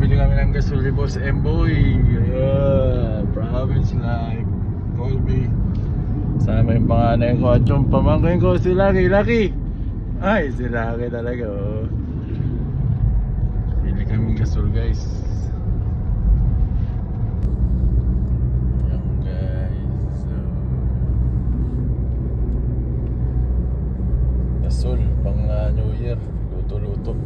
nakabili kami ng gasol ni Boss Emboy. Province Life, Colby. Sama yung panganay ko at yung pamangkin ko, si Lucky. Lucky! Ay, si Lucky talaga, oh. Bili kaming gasol, guys. Ayan, guys. So, gasol, pang New Year. Luto-luto.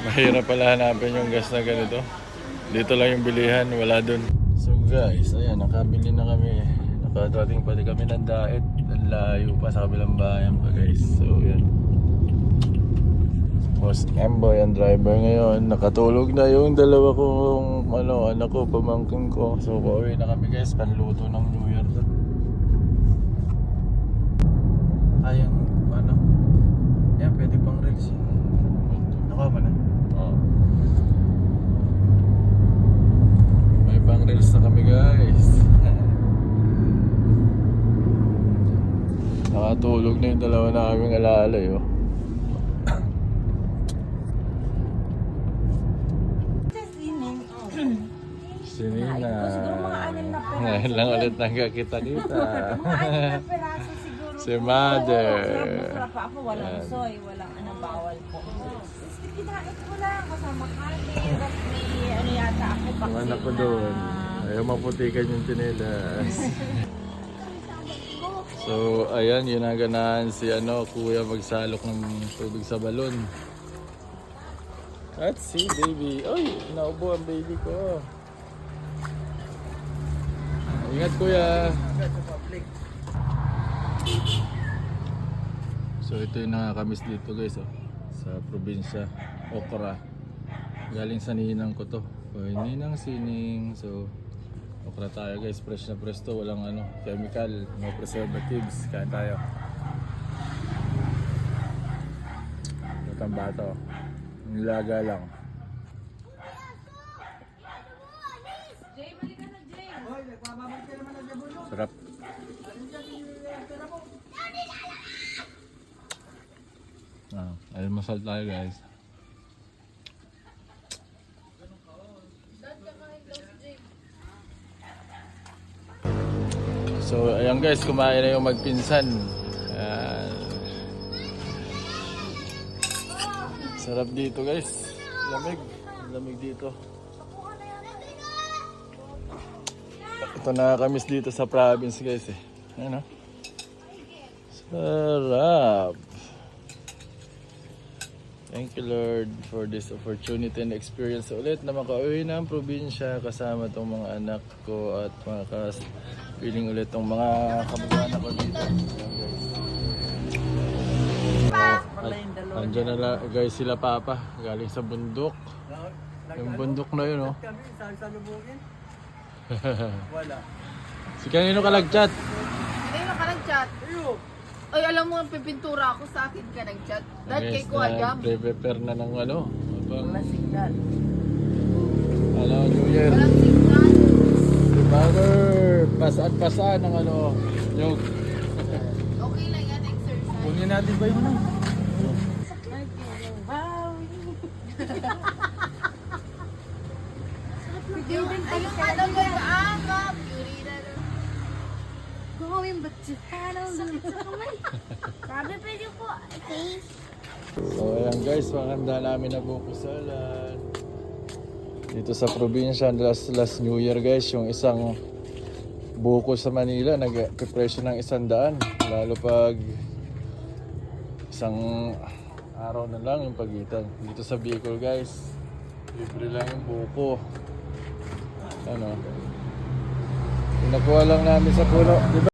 Mahirap pala hanapin yung gas na ganito. Dito lang yung bilihan, wala dun. So guys, ayan, nakabili na kami. Nakadating pati kami ng Daet. Ang layo pa sa kabilang bayan pa, guys. So yan. Boss Emboy ang driver ngayon. Nakatulog na yung dalawa kong anak ko, pamangkin ko. So pauwi na kami, guys, panluto ng New Year to. Ayang yan, pwede pang reels yun. Nakuha mo na? Oo. May pang reels na kami, guys. Nakatulog na yung dalawa na kaming alaalay, oh. Sinina. Ngayon lang ulit nagkakita-kita. Mga 6 na peraso siguro. Si Mother. Masarap pa ako, walang soy, walang bawal po. Kinain ko lang kasama kanin, tapos may yata ako Ang anak ko doon. Ayaw maputikan yung tinelas. So, ayan, ginaganahan si kuya magsalok ng tubig sa balon. Let's see, baby. Ay, naubo ang baby ko. Ingat, kuya. So, ito yung nakakamiss dito, guys, oh. Sa probinsya, okra. Galing sa ninang ko to. O, ninang sining. So, okra tayo, guys. Fresh na fresh to. Walang chemical, no preservatives. Kain tayo. Batang bata, oh. Nilaga lang. Sarap. Almusal tayo, guys. So ayan, guys, kumain na yung magpinsan. Sarap dito, guys. Lamig. Lamig dito. Ito nakakamiss dito sa province, guys, eh. Ayan, oh. Sarap. Thank you, Lord, for this opportunity and experience ulit na makauwi ng probinsya kasama tong mga anak ko at piling ulit tong mga kamag-anak ko dito. Andiyan na lang, guys, sila Papa galing sa bundok. Yung bundok na yun, oh. Wala. Si kanino ka nag-chat? Kanino ka nag-chat? Ay, alam mo, pipintura ako sa akin ka nag-chat. Dahil kay Kuya Jam. Prepare na ng Walang signal. New Year. Walang signal. Si Mother, pasaan ng yung... Okay lang yan, exercise. Kunin natin ba yun? Wow! Ayun ka daw yung ama. Beauty na daw. Going back to paddle. Sakit sa kamay. Sabi pwede po. Face. So ayan, guys, maganda namin na bukusalan. Dito sa probinsya, last New Year, guys, yung isang buko sa Manila nag-presyo ng 100. Lalo pag isang araw na lang yung pagitan. Dito sa Bicol, guys, libre lang yung buko. Nakuha lang namin sa puno, diba?